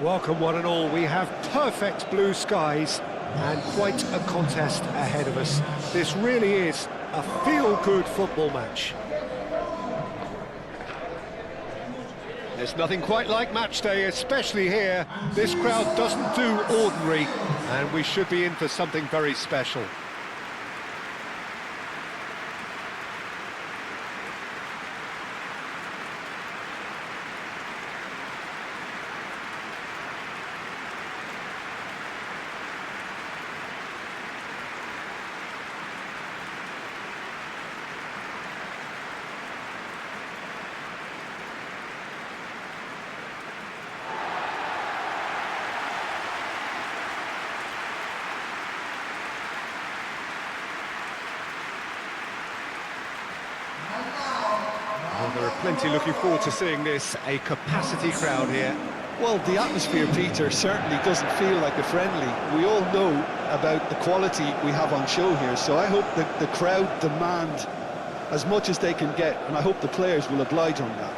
Welcome one and all, we have perfect blue skies and quite a contest ahead of us. This really is a feel-good football match. There's nothing quite like match day, especially here. This crowd doesn't do ordinary, and we should be in for something very special. Well, there are plenty looking forward to seeing this, a capacity crowd here. Well, the atmosphere, Peter, certainly doesn't feel like a friendly. We all know about the quality we have on show here, so I hope that the crowd demand as much as they can get, and I hope the players will oblige on that.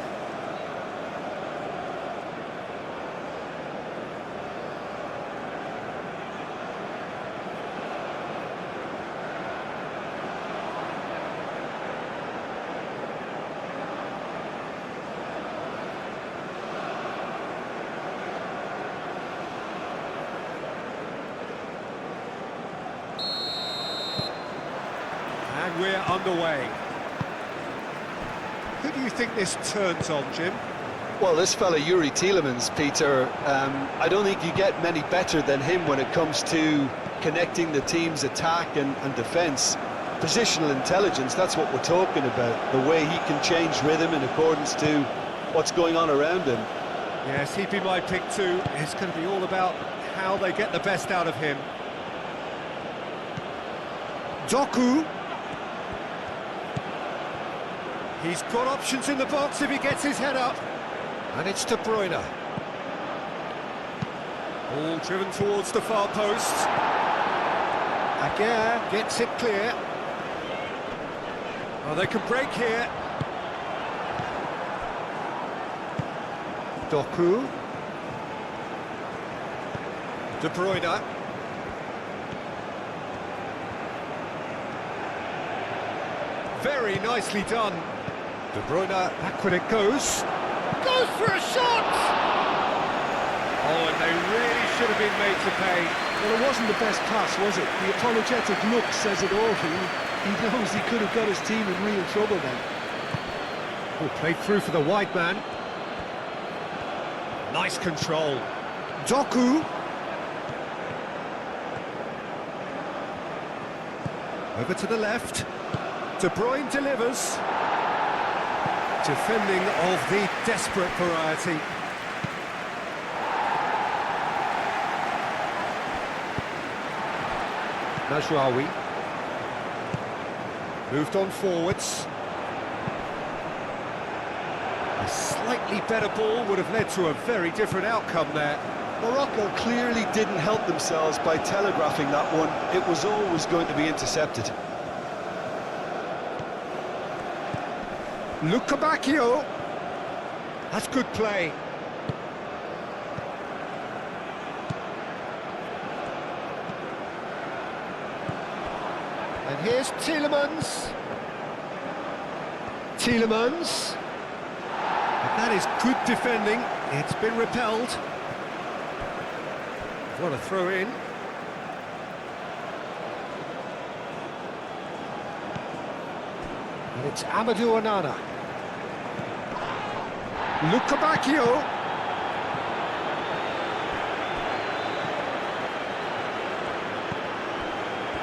And we're underway. Who do you think this turns on, Jim? Well, this fella, Yuri Tielemans, Peter, I don't think you get many better than him when it comes to connecting the team's attack and defence. Positional intelligence, that's what we're talking about. The way he can change rhythm in accordance to what's going on around him. Yes, he'd be my pick too. It's going to be all about how they get the best out of him. Doku. He's got options in the box if he gets his head up. And it's De Bruyne. All driven towards the far post. Aguirre gets it clear. Oh, they can break here. Doku. De Bruyne. Very nicely done. De Bruyne, backward it goes. Goes for a shot! Oh, and they really should have been made to pay. Well, it wasn't the best pass, was it? The apologetic look says it all. He knows he could have got his team in real trouble then. Oh, played through for the wide man. Nice control. Doku. Over to the left. De Bruyne delivers. Defending of the desperate variety. Najraoui. Moved on forwards. A slightly better ball would have led to a very different outcome there. Morocco clearly didn't help themselves by telegraphing that one. It was always going to be intercepted. Luca Bacchio. That's good play. And here's Tielemans. Tielemans. And that is good defending. It's been repelled. What a throw in. And it's Amadou Onana. Luca Bacchio.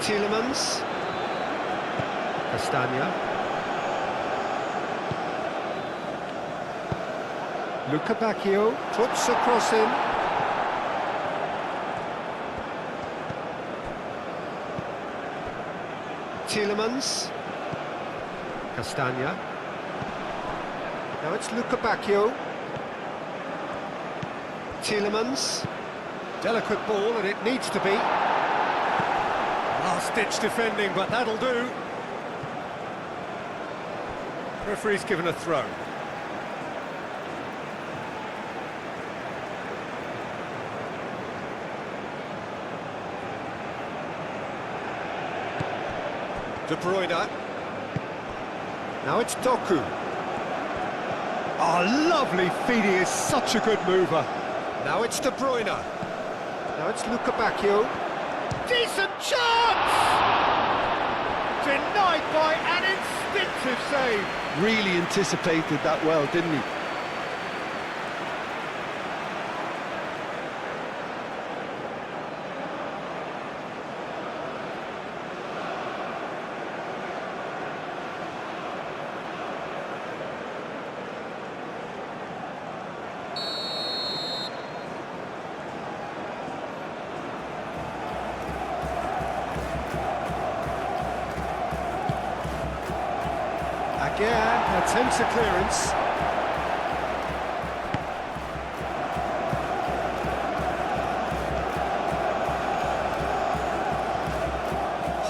Tielemans. Castagna. Luca Bacchio puts a cross in. Tielemans. Castagna. Now it's Luca Bacchio. Tielemans. Delicate ball, and it needs to be. Last-ditch defending, but that'll do. Referee's given a throw. De Bruyne. Now it's Doku. Oh, lovely feed, he is such a good mover. Now it's De Bruyne. Now it's Luka Bacchio. Decent chance! Denied by an instinctive save. Really anticipated that well, didn't he? Again, attempts a clearance.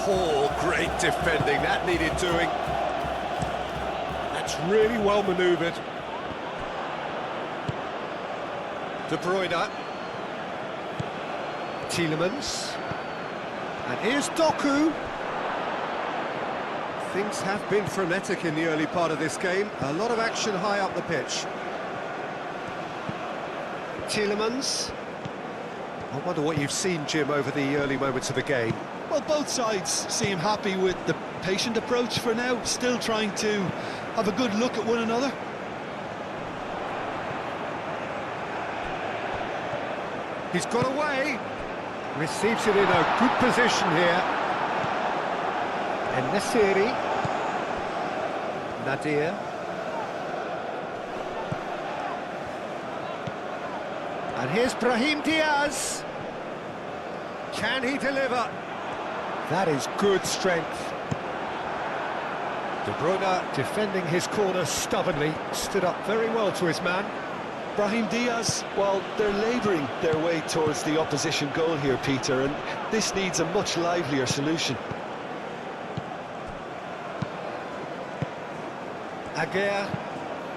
Oh, great defending, that needed doing. That's really well manoeuvred. De Bruyne. Tielemans. And here's Doku. Things have been frenetic in the early part of this game. A lot of action high up the pitch. Tielemans. I wonder what you've seen, Jim, over the early moments of the game. Well, both sides seem happy with the patient approach for now, still trying to have a good look at one another. He's got away. Receives it in a good position here. And Nasiri. Nadir. And here's Brahim Diaz. Can he deliver? That is good strength. De Bruyne defending his corner stubbornly, stood up very well to his man. Brahim Diaz, well, they're labouring their way towards the opposition goal here, Peter, and this needs a much livelier solution.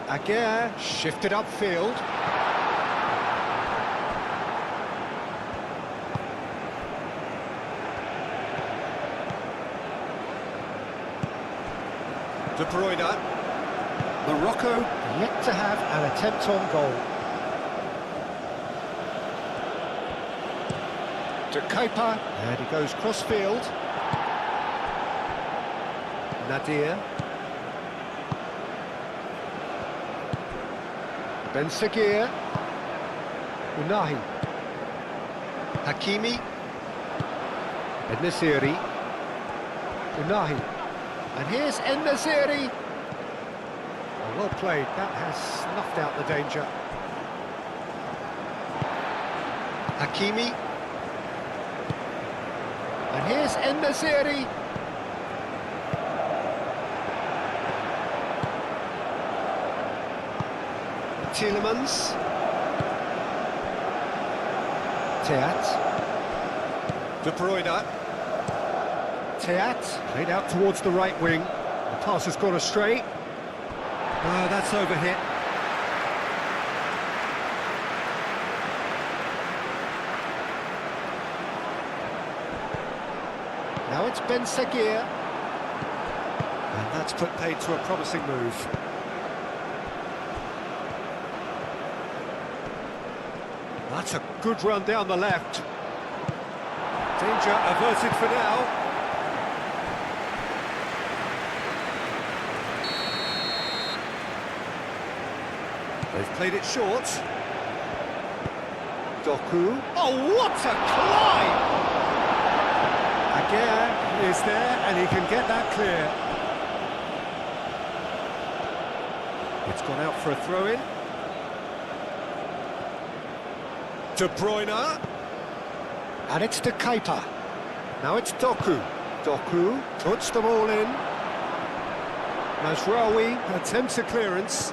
Aguirre shifted upfield. De Bruyne. Morocco yet to have an attempt on goal. To Kepa, and he goes cross-field. Nadir. Ben Seguir. Unahi. Hakimi. En-Nesyri. Unahi. And here's En-Nesyri. Oh, well played, that has snuffed out the danger. Hakimi. And here's En-Nesyri. Tielemans. Teat. De Bruyne. Teat played out towards the right wing. The pass has gone astray. Oh, that's overhit. Now it's Ben Seguir. And that's put paid to a promising move. That's a good run down the left. Danger averted for now. They've played it short. Doku. Oh, what a climb! Aguirre is there, and he can get that clear. It's gone out for a throw-in. De Bruyne. And it's to Kepa. Now it's Doku. Doku puts them all in. Mazraoui attempts a clearance.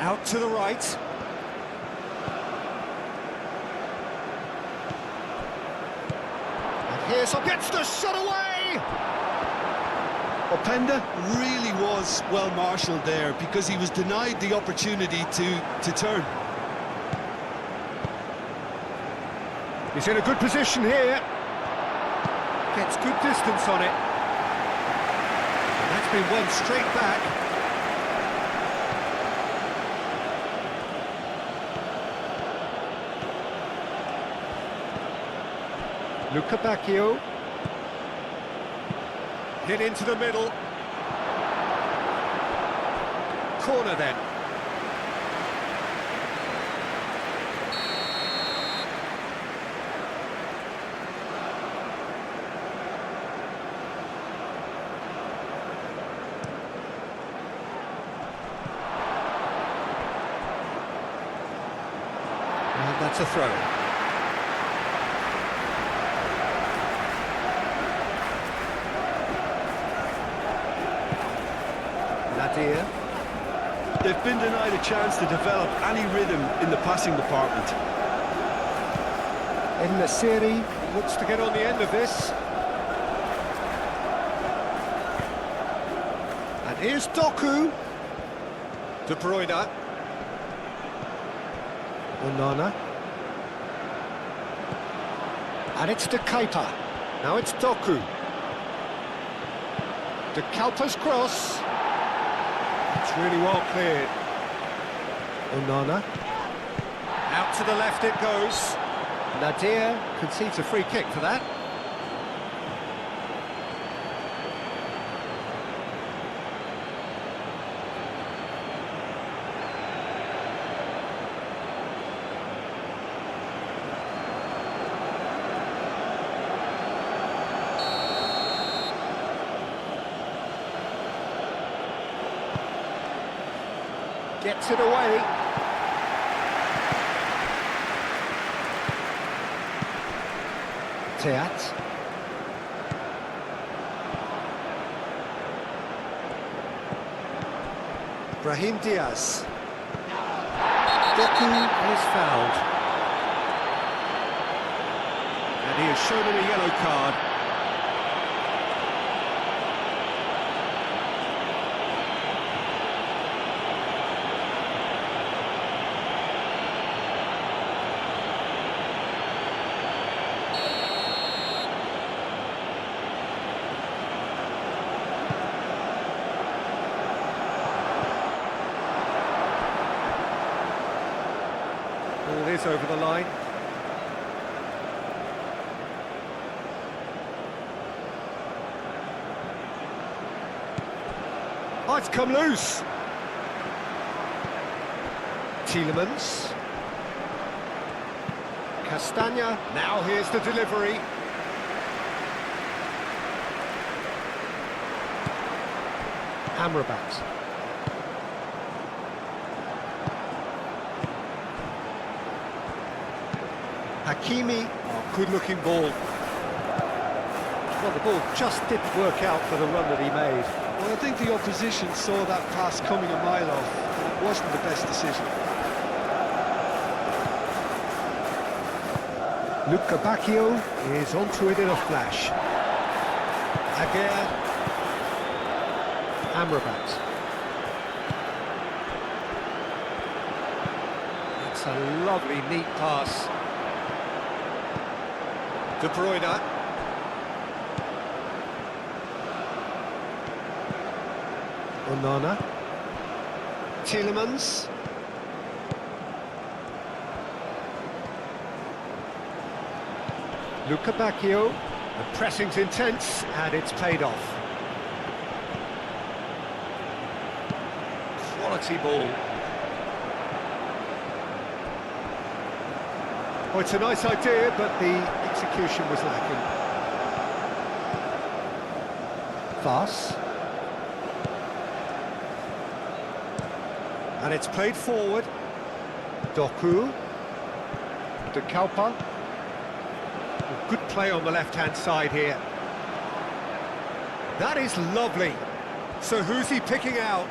Out to the right. And here's gets the shot away! Openda really was well marshalled there because he was denied the opportunity to turn. He's in a good position here. Gets good distance on it. been won straight back. Luca Bacchio. Hit into the middle. Corner then. And that's a throw. Nadir. They've been denied a chance to develop any rhythm in the passing department. In Nasiri looks to get on the end of this. And here's Doku. De Bruyne. Onana. And it's De Keita. Now it's Doku. De Keita's cross. It's really well cleared. Onana. Out to the left it goes. Nadir concedes a free kick for that. Gets it away. Teat. Brahim Diaz. Doku is fouled. And he has shown him a yellow card. Ball is over the line. Oh, it's come loose. Tielemans. Castagna. Now here's the delivery. Amrabat. Hakimi, good-looking ball. Well, the ball just didn't work out for the run that he made. Well, I think the opposition saw that pass coming a mile off, and it wasn't the best decision. Luca Bacchio is onto it in a flash. Aguirre. Amrabat. That's a lovely, neat pass. De Bruyne. Onana. Tielemans. Luca Bacchio. The pressing's intense and it's paid off. Quality ball. Oh, it's a nice idea, but the execution was lacking. Fast. And it's played forward. Doku. De Keita. Good play on the left-hand side here. That is lovely. So who's he picking out?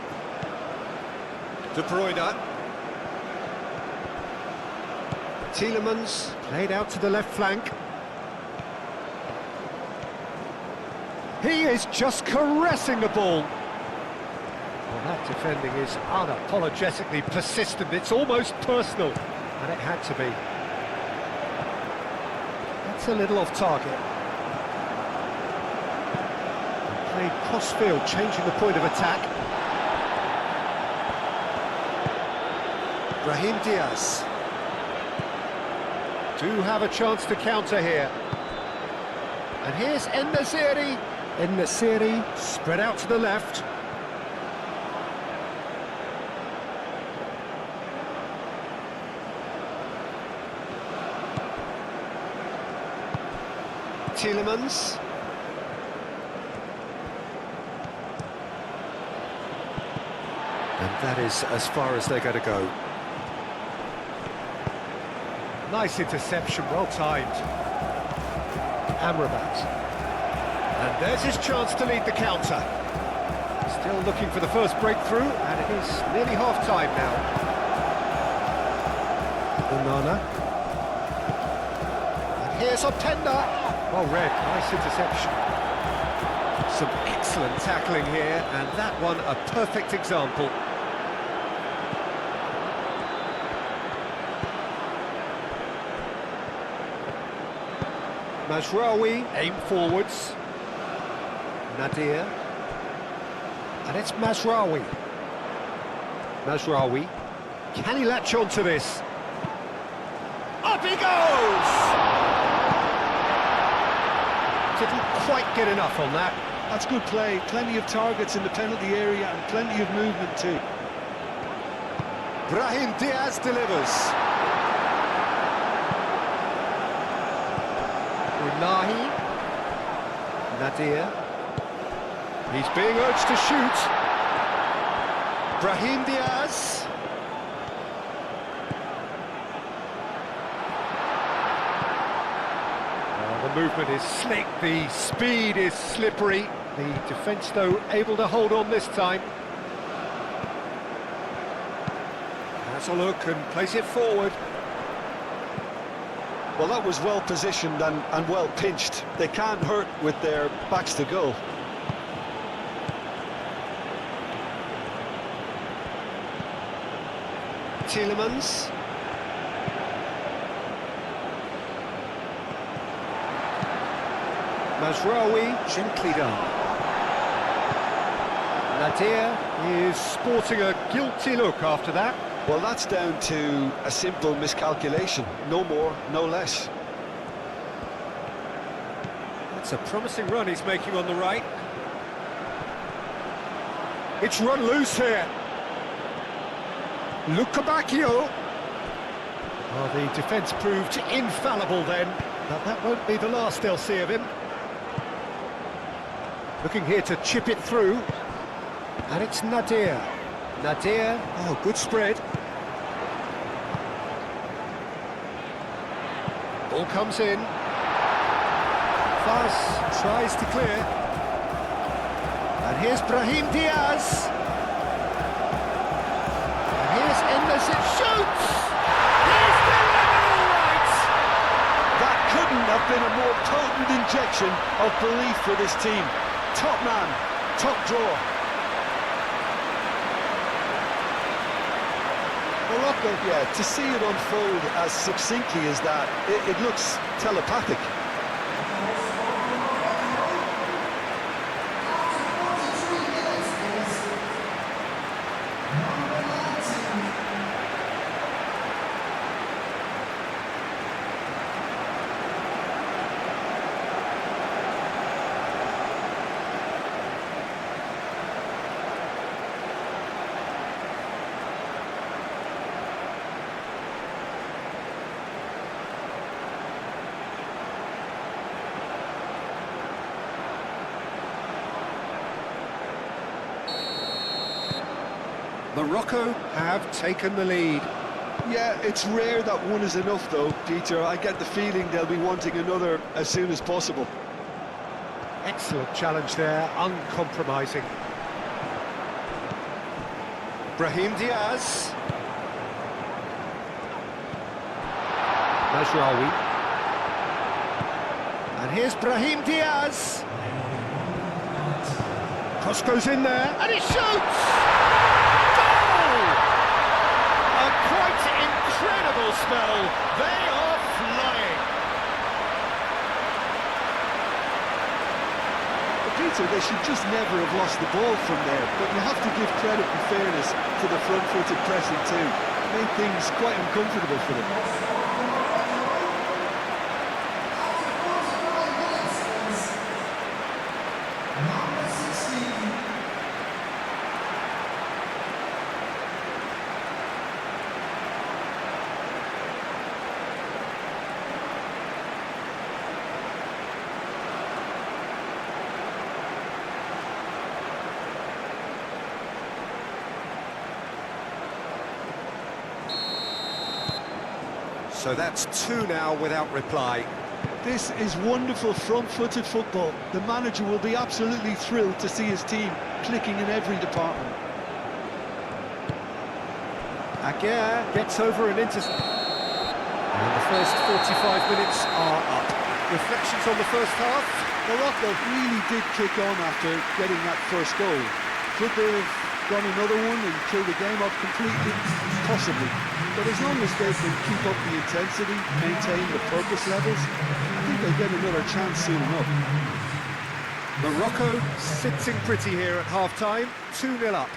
De Bruyne. Tielemans played out to the left flank. He is just caressing the ball. Well, that defending is unapologetically persistent. It's almost personal, and it had to be. That's a little off target. played cross-field, changing the point of attack. Brahim Diaz. Do have a chance to counter here. And here's En-Nesyri. En-Nesyri spread out to the left. Tielemans. And that is as far as they're going to go. Nice interception, well timed. Amrabat. And there's his chance to lead the counter. Still looking for the first breakthrough, and it is nearly half-time now. Onana. And here's Openda. Well read, nice interception. Some excellent tackling here, and that one a perfect example. Mazraoui, aim forwards. Nadir. And it's Mazraoui. Mazraoui. Can he latch on to this? Up he goes! Didn't quite get enough on that. That's good play. Plenty of targets in the penalty area and plenty of movement too. Brahim Diaz delivers. Unahi. Nadir. He's being urged to shoot. Brahim Diaz. The movement is slick, the speed is slippery. The defence, though, able to hold on this time. Has a look and plays it forward. Well, that was well positioned and well pinched. They can't hurt with their backs to goal. Tielemans. Mazraoui, gently done. Nadir is sporting a guilty look after that. Well, that's down to a simple miscalculation. No more, no less. That's a promising run he's making on the right. It's run loose here. Lukabakio. Well, the defence proved infallible then, but that won't be the last they'll see of him. Looking here to chip it through. And it's Nadir. Nadir, oh, good spread. Ball comes in. Fas tries to clear. And here's Brahim Diaz. And here's En-Nesyri, shoots! He's delivered all right! That couldn't have been a more potent injection of belief for this team. Top man, top draw. Morocco, yeah, to see it unfold as succinctly as that, it looks telepathic. Morocco have taken the lead. Yeah, it's rare that one is enough though, Peter. I get the feeling they'll be wanting another as soon as possible. Excellent challenge there, uncompromising. Brahim Diaz. Mazraoui. And here's Brahim Diaz. Cross goes in there, and he shoots! Goal! A quite incredible spell. They are flying. Peter, they should just never have lost the ball from there, but you have to give credit and fairness to the front-footed pressing too. Made things quite uncomfortable for them. So that's two now without reply. This is wonderful front-footed football. The manager will be absolutely thrilled to see his team clicking in every department. Aguirre gets over an intercept. And the first 45 minutes are up. Reflections on the first half? Morocco really did kick on after getting that first goal. Could they have gone another one and killed the game off completely? Possibly. But as long as they can keep up the intensity, maintain the focus levels, I think they'll get another chance soon enough. Morocco sitting pretty here at half-time, 2-0 up.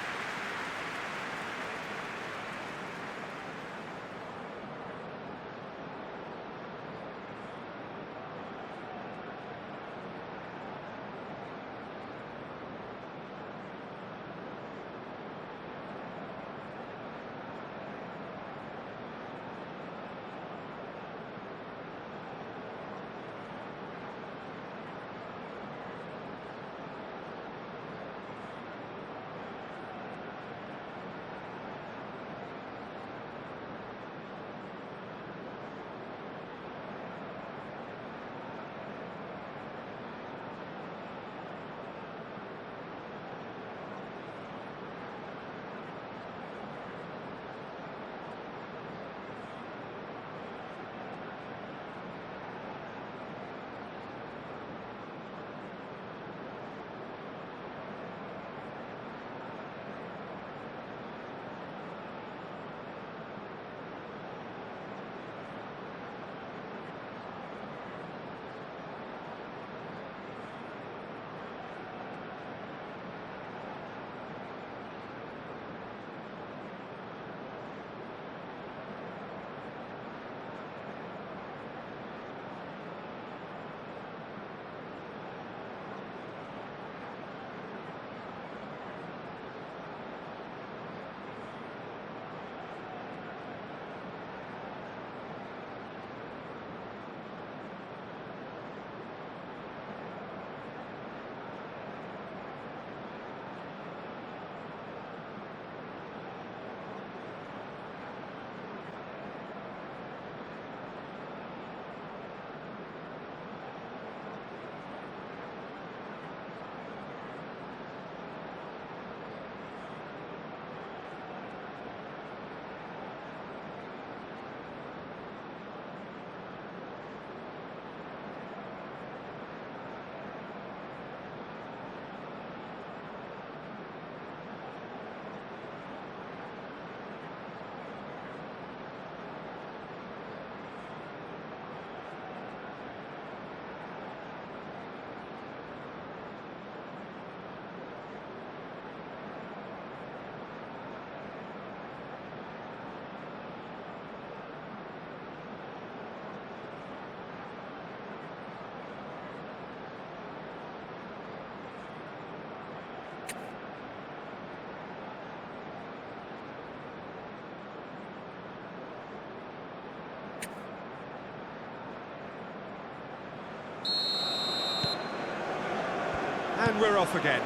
And we're off again.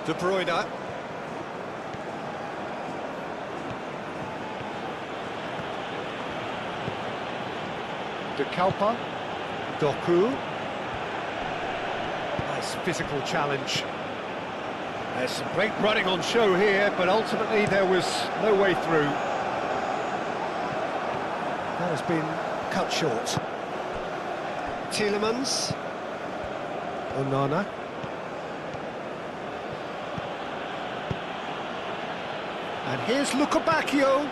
De Bruyne. De Kalpa. Doku. Nice physical challenge. There's some great running on show here, but ultimately there was no way through. That has been cut short. Tielemans. Onana. And here's Lukabakio.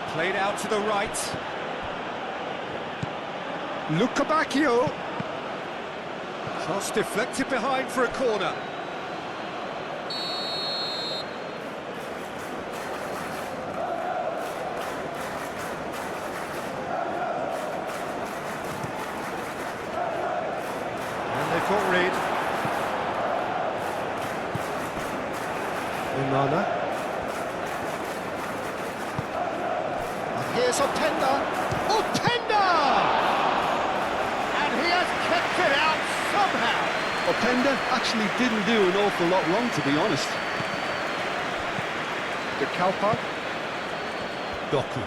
Played out to the right. Lukabakio. Cross deflected behind for a corner. And they've got rid. Onana. And here's Openda. Openda! And he has kept it out somehow. Openda actually didn't do an awful lot wrong, to be honest. De Kalpa. Doku.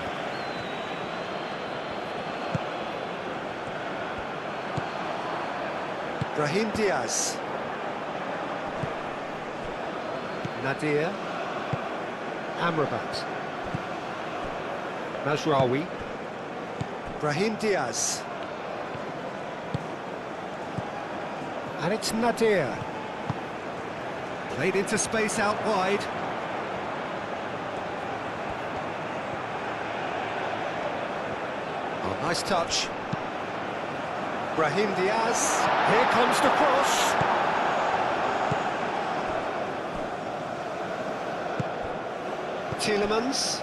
Brahim Diaz. Nadir. Amrabat. Mazraoui. Brahim Diaz. And it's Nadir. Played into space out wide. Oh, nice touch. Brahim Diaz. Here comes the cross. Tielemans.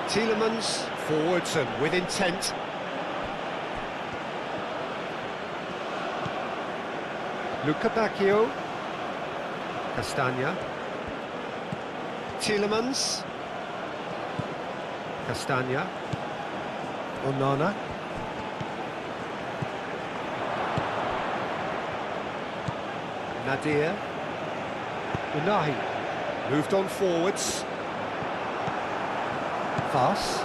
Tielemans forwards and with intent. Luca Bacchio. Castagna. Tielemans. Castagna. Onana. Nadir. Unahi. Moved on forwards. Pass.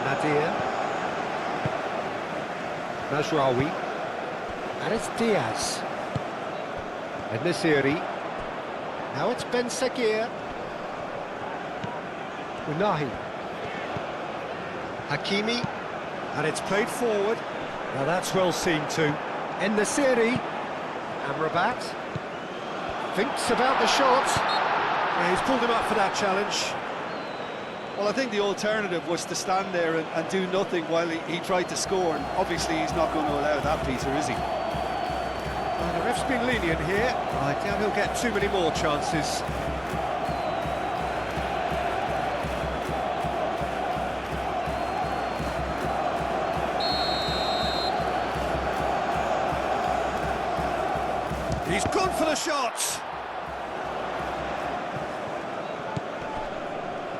Nadir. Mazraoui. And it's Diaz. And Nasiri. Now it's Ben Seguir. Unahi. Hakimi. And it's played forward. Now that's well seen too. En Nasiri. Amrabat. Thinks about the shot. Yeah, he's pulled him up for that challenge. Well, I think the alternative was to stand there and do nothing while he tried to score, and obviously he's not going to allow that, Peter, is he? Well, the ref's been lenient here. I doubt he'll get too many more chances. He's gone for the shot!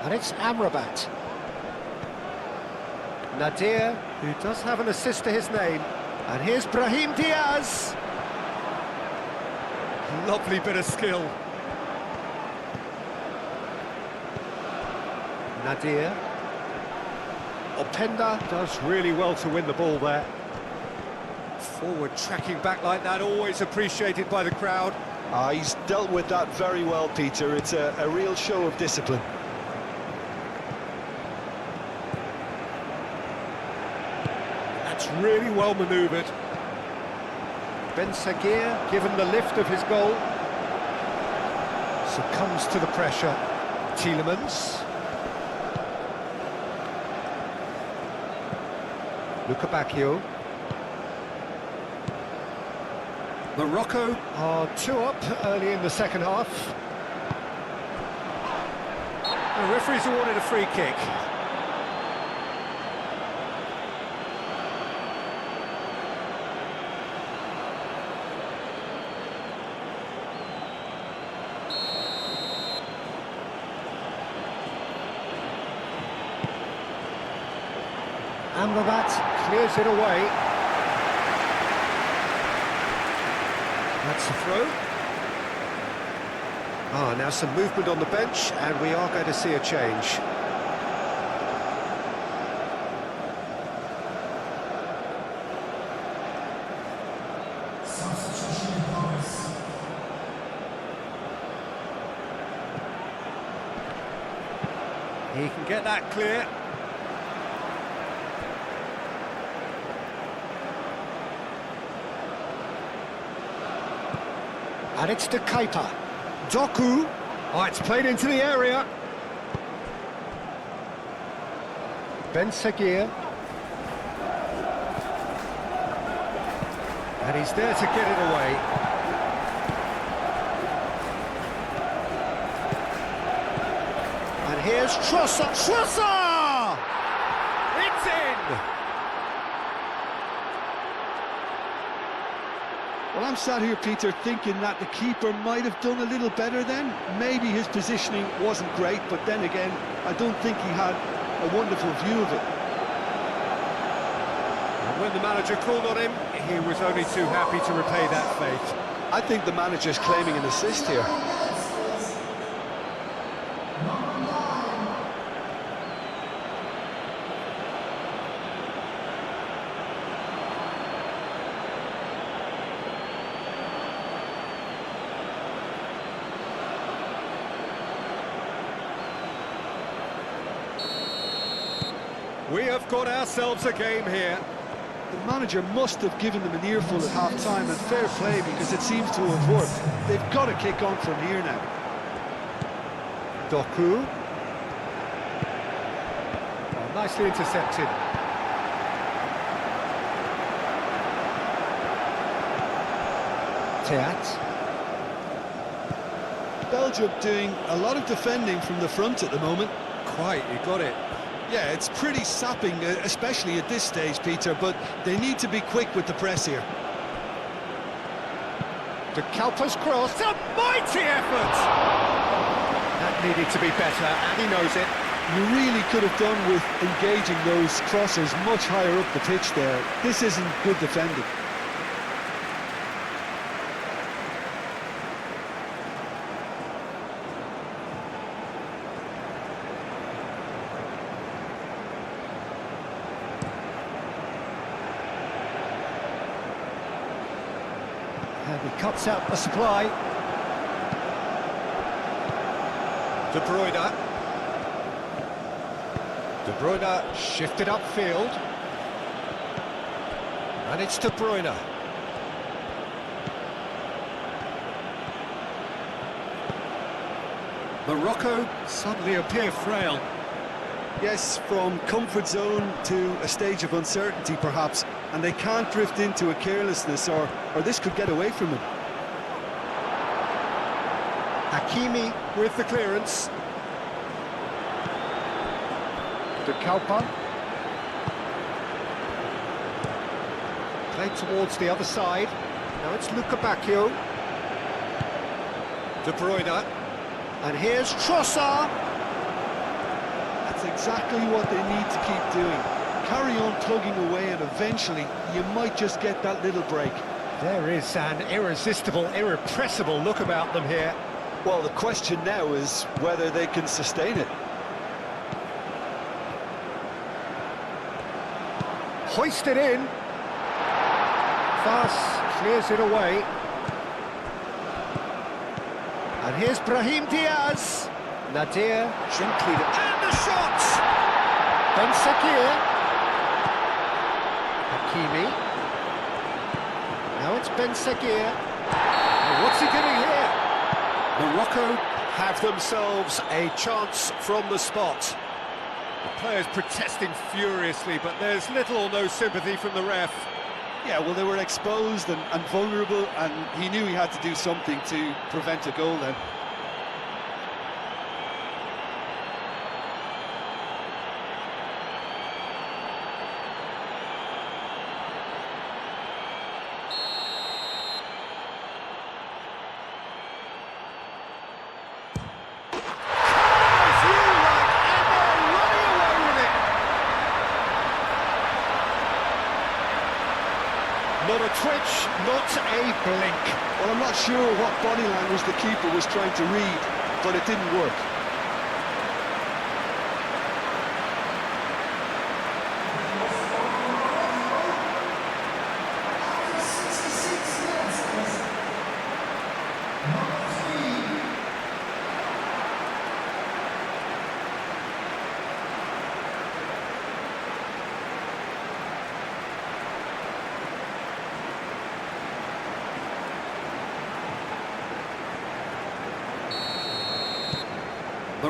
And it's Amrabat. Nadir, who does have an assist to his name. And here's Brahim Diaz. Lovely bit of skill. Nadir. Openda does really well to win the ball there. Forward tracking back like that, always appreciated by the crowd. He's dealt with that very well, Peter. It's a real show of discipline. That's really well manoeuvred. Ben Seguir, given the lift of his goal, succumbs to the pressure. Tielemans. Luca Bacchio. Morocco are 2 up early in the second half. The referee's awarded a free kick. Amrabat clears it away. That's the throw. Now some movement on the bench, and we are going to see a change. He can get that clear. And it's De Kepa. Doku. Oh, it's played into the area. Ben Seguir. And he's there to get it away. And here's Trossard. Trossard! It's in! Well, I'm sat here, Peter, thinking that the keeper might have done a little better then. Maybe his positioning wasn't great, but then again, I don't think he had a wonderful view of it. And when the manager called on him, he was only too happy to repay that fate. I think the manager's claiming an assist here. We have got ourselves a game here. The manager must have given them an earful at half-time, and fair play, because it seems to have worked. They've got to kick on from here now. Doku. Oh, nicely intercepted. Teat. Belgium doing a lot of defending from the front at the moment. Quite, you got it. Yeah, it's pretty sapping, especially at this stage, Peter, but they need to be quick with the press here. De Kalpa's cross, a mighty effort! That needed to be better, and he knows it. You really could have done with engaging those crossers much higher up the pitch there. This isn't good defending. And he cuts out the supply. De Bruyne. De Bruyne shifted upfield. And it's De Bruyne. Morocco suddenly appear frail. Yes, from comfort zone to a stage of uncertainty, perhaps, and they can't drift into a carelessness, or this could get away from them. Hakimi with the clearance. De Kalpa. Played towards the other side. Now it's Luca Bacchio. De Bruyne. And here's Trossard. That's exactly what they need to keep doing. Carry on plugging away, and eventually you might just get that little break. There is an irresistible, irrepressible look about them here. Well, the question now is whether they can sustain it. Hoisted in. Fas clears it away. And here's Brahim Diaz. Nadir gently. And the shot! Ben Seguir. Hakimi. Now it's Ben Seguir. Oh, what's he doing here? Morocco have themselves a chance from the spot. The players protesting furiously, but there's little or no sympathy from the ref. Yeah, well, they were exposed and vulnerable, and he knew he had to do something to prevent a goal then. Not a twitch, not a blink. Well, I'm not sure what body language the keeper was trying to read, but it didn't work.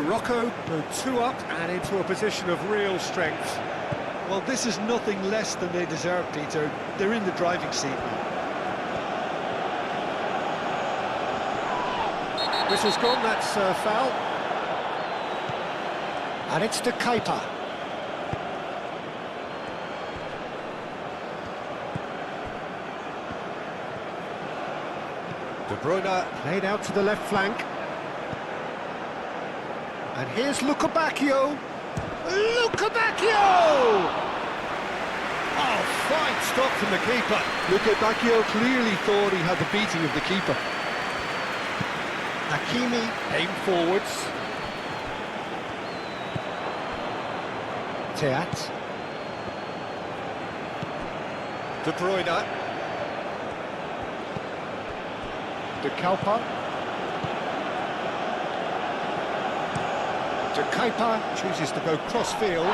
Morocco go 2 up and into a position of real strength. Well, this is nothing less than they deserve, Peter. They're in the driving seat now. Whistle's gone, that's a foul. And it's to Kepa. De Bruyne played out to the left flank. And here's Lukebakio. Lukebakio! Oh, fine stop from the keeper. Lukebakio clearly thought he had the beating of the keeper. Hakimi aimed forwards. Teat. De Bruyne. De Kepa. De Kepa chooses to go cross-field.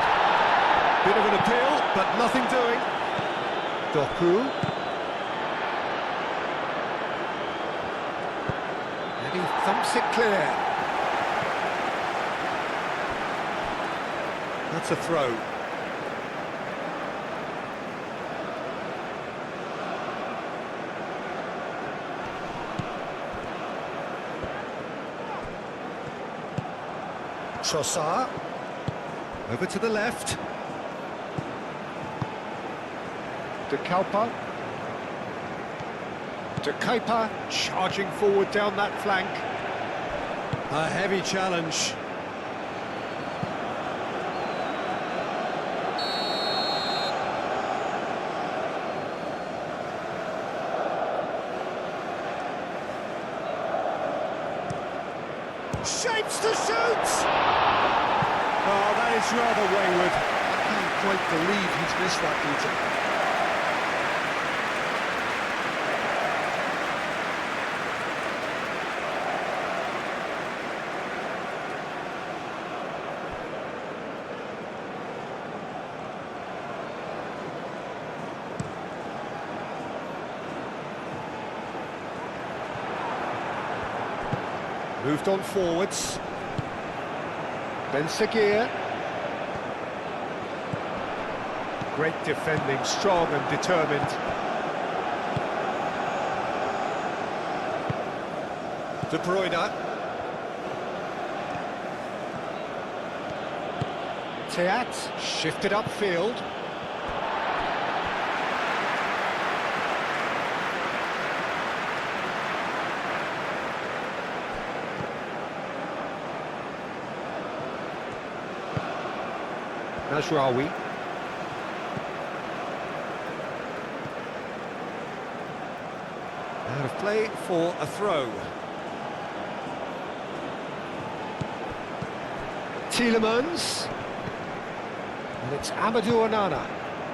Bit of an appeal, but nothing doing. Doku. And he thumps it clear. That's a throw. Trossard, over to the left. De Kepa. De Kepa, charging forward down that flank. A heavy challenge. Shapes to shoot! Oh, that is rather wayward. I can't quite believe he's missed that, Peter. Moved on forwards. Ben Seguir. Great defending, strong and determined. De Bruyne. Teat shifted upfield. Najraoui. Out of play for a throw. Tielemans. And it's Amadou Onana.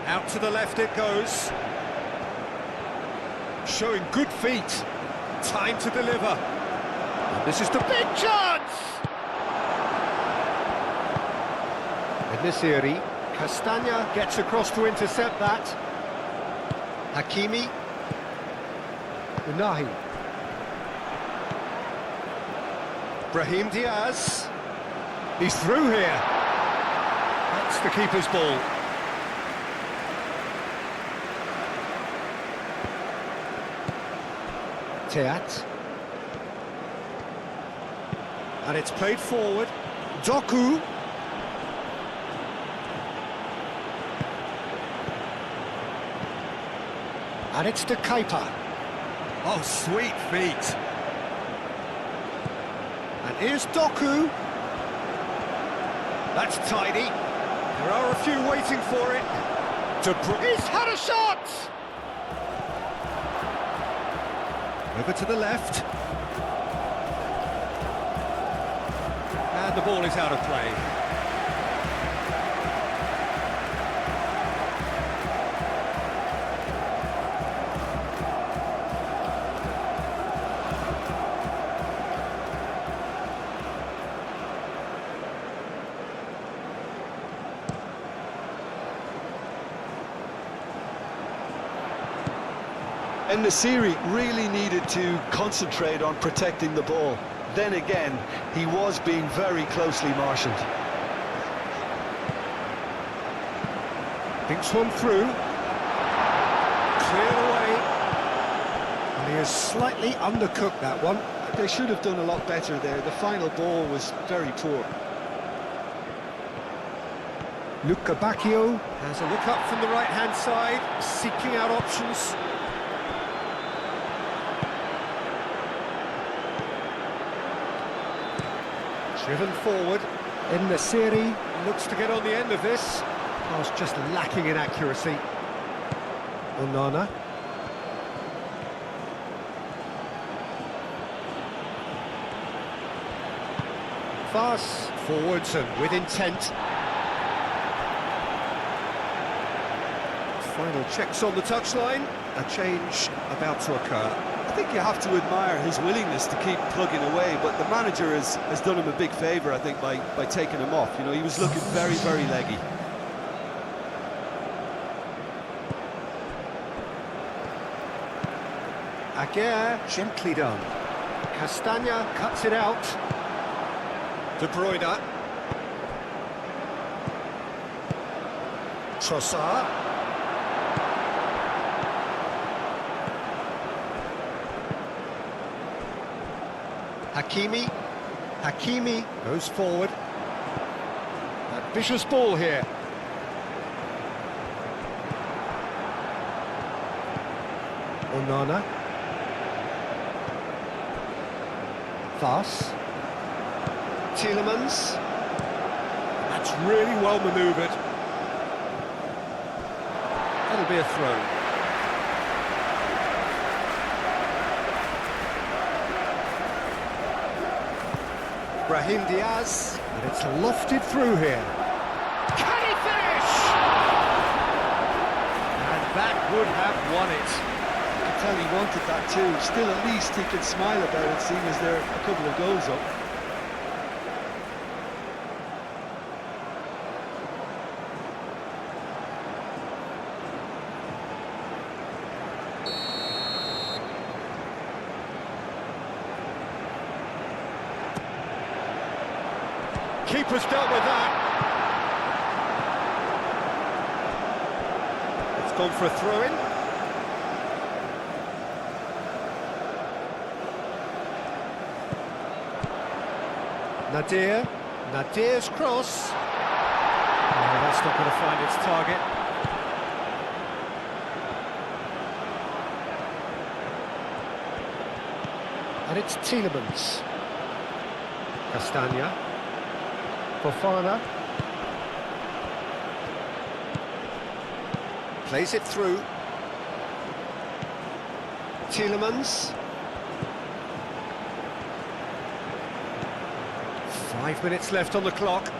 Out to the left it goes. Showing good feet. Time to deliver. And this is the big chance! Nisiri. Castagna gets across to intercept that. Hakimi. Unahi. Brahim Diaz. He's through here. That's the keeper's ball. Teat. And it's played forward. Doku. And it's to Kepa. Oh, sweet feet. And here's Doku. That's tidy. There are a few waiting for it. He's had a shot! Over to the left. And the ball is out of play. And Nasiri really needed to concentrate on protecting the ball. Then again, he was being very closely marshalled. Thinks one through. Cleared away. And he has slightly undercooked that one. They should have done a lot better there. The final ball was very poor. Luca Bacchio has a look up from the right-hand side, seeking out options. Driven forward. En-Nesyri looks to get on the end of this. Pass just lacking in accuracy. Onana. Fast forwards and with intent. Final checks on the touchline. A change about to occur. I think you have to admire his willingness to keep plugging away, but the manager has done him a big favour, I think, by taking him off. You know, he was looking very, very leggy. Aguirre, gently done. Castagna cuts it out. De Bruyne. Trossard. Hakimi goes forward. That vicious ball here. Onana. Thas. Tielemans. That's really well manoeuvred. That'll be a throw. Brahim Diaz, and it's lofted through here. Can he finish? And that would have won it. You can tell he wanted that too. Still, at least he could smile about it, seeing as they're a couple of goals up. Keeper's dealt with that. It's gone for a throw-in. Nadir's cross. Oh, that's not going to find its target. And it's Tielemans. Castagna. Fofana plays it through. Tielemans. 5 minutes left on the clock.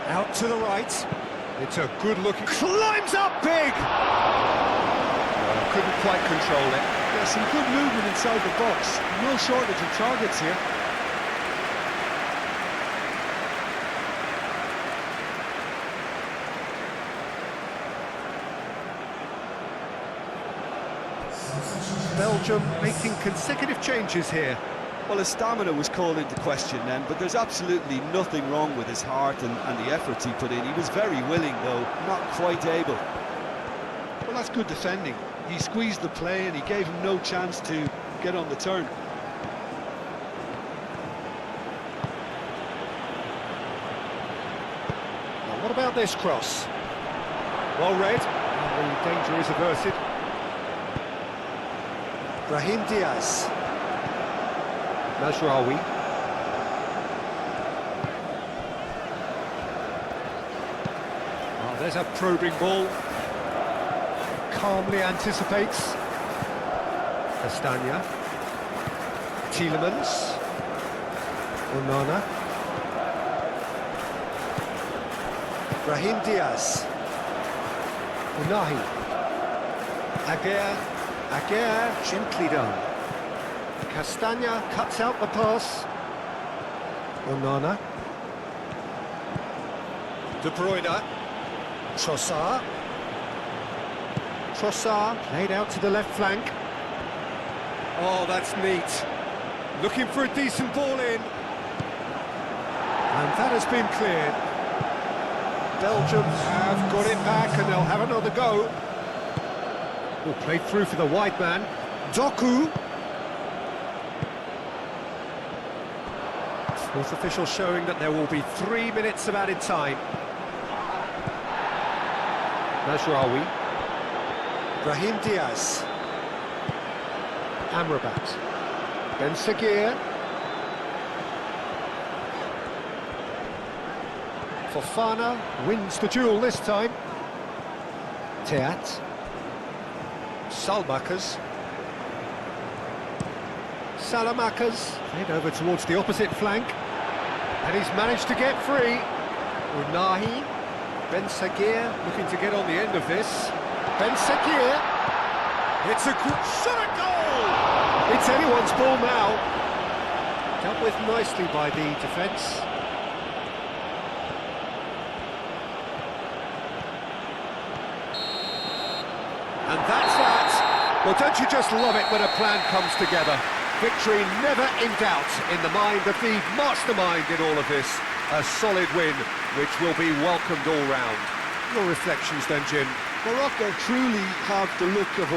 Out to the right. It's a good looking. Climbs up big! Couldn't quite control it. There's some good movement inside the box. No shortage of targets here. Belgium making consecutive changes here. Well, his stamina was called into question then, but there's absolutely nothing wrong with his heart and the efforts he put in. He was very willing, though, not quite able. Well, that's good defending. He squeezed the play and he gave him no chance to get on the turn. Now, what about this cross? Well read, and the danger is averted. Brahim Diaz. Mazraoui. Oh, there's a probing ball. Calmly anticipates. Castagna. Tielemans. Onana. Brahim Diaz. Unahi. Aguirre, gently done. Castagna cuts out the pass. Onana. De Bruyne. Trossard. Trossard played out to the left flank. Oh, that's neat. Looking for a decent ball in. And that has been cleared. Belgium have got it back and they'll have another go. Oh, played through for the wide man. Doku. Fourth official showing that there will be 3 minutes of added time. Najraoui. Brahim Diaz. Amrabat. Ben Seguir. Fofana wins the duel this time. Teat. Salmakas. Salamakas. Head over towards the opposite flank. And he's managed to get free. Unahi. Ben Seguir looking to get on the end of this. Ben Seguir. It's a good shot at goal! It's anyone's ball now. Dealt with nicely by the defence. And that's that. Well, don't you just love it when a plan comes together? Victory never in doubt in the mind of the mastermind in all of this. A solid win, which will be welcomed all round. Your reflections then, Jim? Morocco truly have the look of a